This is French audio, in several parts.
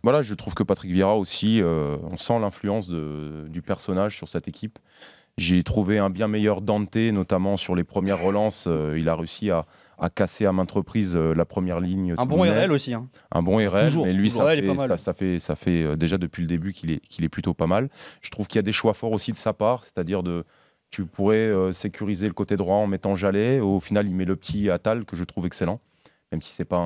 Voilà, je trouve que Patrick Vieira aussi, on sent l'influence du personnage sur cette équipe. J'ai trouvé un bien meilleur Dante, notamment sur les premières relances. Il a réussi à casser à maintes reprises la première ligne Un bon toulonnaise. RL aussi. Hein. Un bon RL, Toujours, mais lui, toujours. Ouais, il est pas mal. ça fait déjà depuis le début qu'il est plutôt pas mal. Je trouve qu'il y a des choix forts aussi de sa part, c'est-à-dire tu pourrais sécuriser le côté droit en mettant Jallet. Au final, il met le petit Attal que je trouve excellent, même si c'est pas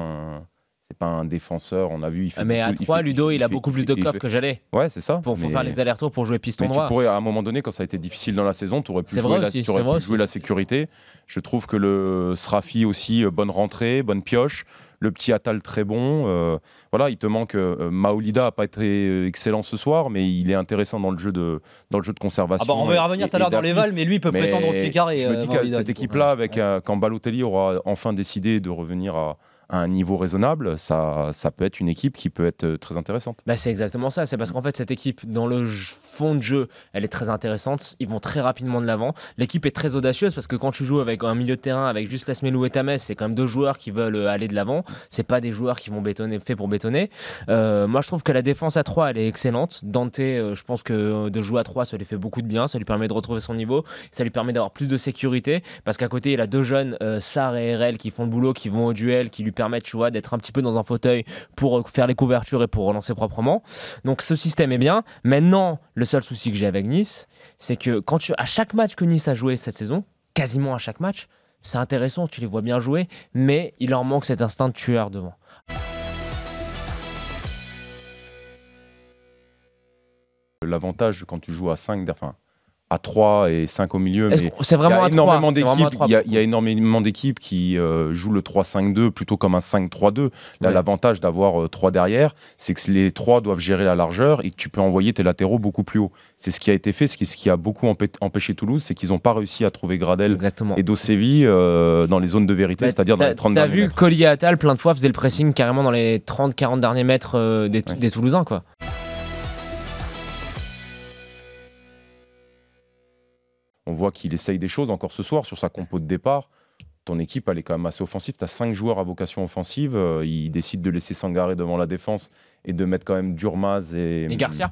un défenseur. On a vu, il fait Mais à 3, Ludo, il a beaucoup plus de coffre que Jallet. Ouais, c'est ça. Pour faire les allers-retours, pour jouer piston droit. Tu pourrais, à un moment donné, quand ça a été difficile dans la saison, tu aurais pu jouer la sécurité. Je trouve que le Srafi aussi, bonne rentrée, bonne pioche. Le petit Attal très bon. Voilà, il te manque. Maolida n'a pas été excellent ce soir, mais il est intéressant dans le jeu de conservation. On va y revenir tout à l'heure dans les Vals, mais lui il peut prétendre au pied carré. Je me dis que cette équipe-là, quand Balotelli aura enfin décidé de revenir à un niveau raisonnable, ça peut être une équipe qui peut être très intéressante. Bah c'est exactement ça, c'est parce qu'en fait cette équipe, dans le fond de jeu, elle est très intéressante, ils vont très rapidement de l'avant, l'équipe est très audacieuse parce que quand tu joues avec un milieu de terrain avec juste Lasmelou et Tamès, c'est quand même deux joueurs qui veulent aller de l'avant, c'est pas des joueurs qui vont faits pour bétonner. Moi je trouve que la défense à 3 elle est excellente, Dante je pense que de jouer à 3 ça lui fait beaucoup de bien, ça lui permet de retrouver son niveau, ça lui permet d'avoir plus de sécurité parce qu'à côté il a deux jeunes, Sarr et RL qui font le boulot, qui vont au duel, qui lui permettre, tu vois, d'être un petit peu dans un fauteuil pour faire les couvertures et pour relancer proprement. Donc ce système est bien. Maintenant, le seul souci que j'ai avec Nice, c'est que à chaque match que Nice a joué cette saison, quasiment à chaque match, c'est intéressant, tu les vois bien jouer, mais il leur manque cet instinct de tueur devant. L'avantage quand tu joues à 5, à 3 et 5 au milieu, mais c'est vraiment il y a énormément d'équipes qui jouent le 3-5-2 plutôt comme un 5-3-2. Là, l'avantage d'avoir 3 derrière, c'est que les 3 doivent gérer la largeur et que tu peux envoyer tes latéraux beaucoup plus haut. C'est ce qui a été fait, ce qui a beaucoup empêché Toulouse, c'est qu'ils n'ont pas réussi à trouver Gradel et Dosevi dans les zones de vérité, c'est-à-dire dans les 30 derniers mètres. T'as vu, Collier Attal, plein de fois, faisait le pressing carrément dans les 30-40 derniers mètres des Toulousains, quoi. On voit qu'il essaye des choses encore ce soir sur sa compo de départ. Ton équipe, elle est quand même assez offensive. Tu as 5 joueurs à vocation offensive. Il décide de laisser Sangaré devant la défense et de mettre quand même Durmaz et Garcia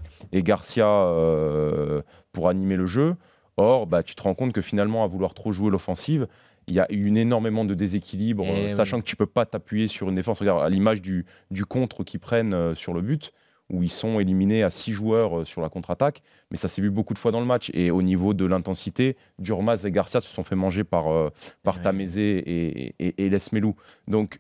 pour animer le jeu. Or, tu te rends compte que finalement, à vouloir trop jouer l'offensive, il y a eu énormément de déséquilibre, sachant que tu ne peux pas t'appuyer sur une défense. Regarde, à l'image du contre qu'ils prennent sur le but, où ils sont éliminés à 6 joueurs sur la contre-attaque, mais ça s'est vu beaucoup de fois dans le match. Et au niveau de l'intensité, Durmaz et Garcia se sont fait manger par Tamézé et Lesmelou. Donc,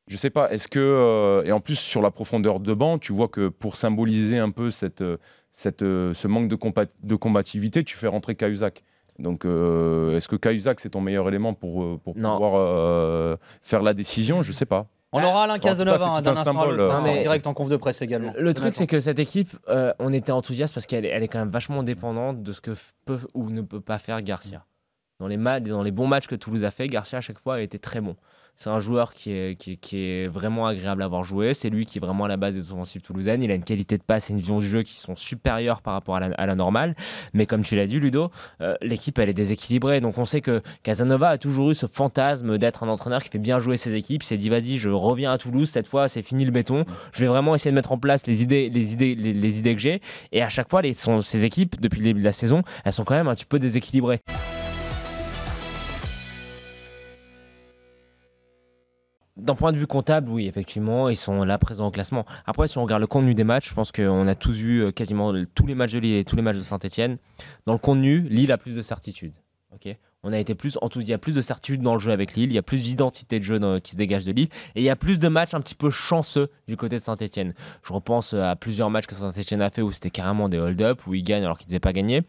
je sais pas, est-ce que... et en plus, sur la profondeur de banc, tu vois que pour symboliser un peu ce manque de combativité, tu fais rentrer Cahuzac. Donc, est-ce que Cahuzac, c'est ton meilleur élément pour pouvoir faire la décision? Je sais pas. On aura Alain Casanova d'un instant à l'autre, en direct en conf de presse également. Le truc, c'est que cette équipe, on était enthousiaste parce qu'elle est quand même vachement dépendante de ce que peut ou ne peut pas faire Garcia. Dans les bons matchs que Toulouse a fait, Garcia, à chaque fois, a été très bon. C'est un joueur qui est vraiment agréable à avoir joué. C'est lui qui est vraiment à la base des offensives toulousaines. Il a une qualité de passe et une vision du jeu qui sont supérieures par rapport à la normale. Mais comme tu l'as dit, Ludo, l'équipe, elle est déséquilibrée. Donc on sait que Casanova a toujours eu ce fantasme d'être un entraîneur qui fait bien jouer ses équipes. Il s'est dit, vas-y, je reviens à Toulouse. Cette fois, c'est fini le béton. Je vais vraiment essayer de mettre en place les idées que j'ai. Et à chaque fois, ces équipes, depuis le début de la saison, elles sont quand même un petit peu déséquilibrées. D'un point de vue comptable, oui, effectivement, ils sont là présents au classement. Après, si on regarde le contenu des matchs, je pense qu'on a tous vu quasiment tous les matchs de Lille et tous les matchs de Saint-Etienne. Dans le contenu, Lille a plus de certitude. Okay, on a été il y a plus de certitude dans le jeu avec Lille, il y a plus d'identité de jeu qui se dégage de Lille, et il y a plus de matchs un petit peu chanceux du côté de Saint-Etienne. Je repense à plusieurs matchs que Saint-Etienne a fait où c'était carrément des hold-up, où ils gagnent alors qu'ils ne devaient pas gagner.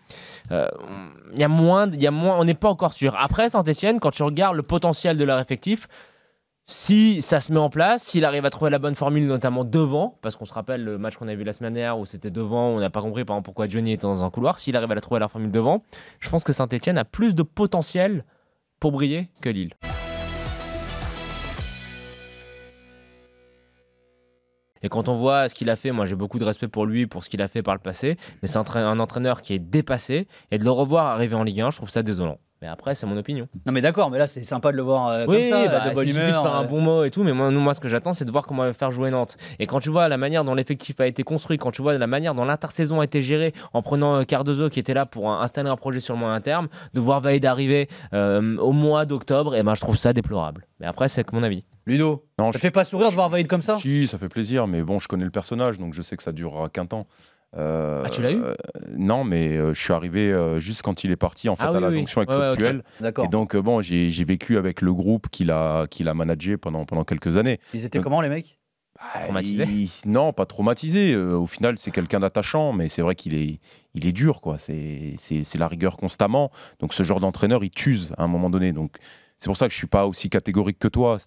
Il y a moins, on n'est pas encore sûr. Après, Saint-Etienne, quand tu regardes le potentiel de leur effectif, si ça se met en place, s'il arrive à trouver la bonne formule, notamment devant, parce qu'on se rappelle le match qu'on a vu la semaine dernière où c'était devant, on n'a pas compris par exemple pourquoi Johnny était dans un couloir, s'il arrive à trouver la formule devant, je pense que Saint-Etienne a plus de potentiel pour briller que Lille. Et quand on voit ce qu'il a fait, moi j'ai beaucoup de respect pour lui, pour ce qu'il a fait par le passé, mais c'est un entraîneur qui est dépassé, et de le revoir arriver en Ligue 1, je trouve ça désolant. Mais après, c'est mon opinion. Non mais d'accord, mais là c'est sympa de le voir comme ça, de bonne humeur. Il suffit de faire un bon mot et tout, mais moi ce que j'attends, c'est de voir comment elle va faire jouer Nantes. Et quand tu vois la manière dont l'effectif a été construit, quand tu vois la manière dont l'intersaison a été gérée, en prenant Cardozo qui était là pour installer un projet sur le moyen terme, de voir Vaïd arriver au mois d'octobre, et ben je trouve ça déplorable. Mais après, c'est que mon avis. Ludo, ça te fait pas sourire de voir Vaïd comme ça? Si, ça fait plaisir, mais bon, je connais le personnage, donc je sais que ça durera qu'un temps. Tu l'as eu? Non, mais je suis arrivé juste quand il est parti en fait, à la jonction avec Claude Puel. D'accord. Et donc, bon, j'ai vécu avec le groupe qu'il a managé pendant quelques années. Ils étaient comment les mecs? Traumatisé? Non, pas traumatisé. Au final, c'est quelqu'un d'attachant, mais c'est vrai qu'il est dur, quoi. C'est la rigueur constamment. Donc, ce genre d'entraîneur, il t'use à un moment donné. Donc, c'est pour ça que je suis pas aussi catégorique que toi.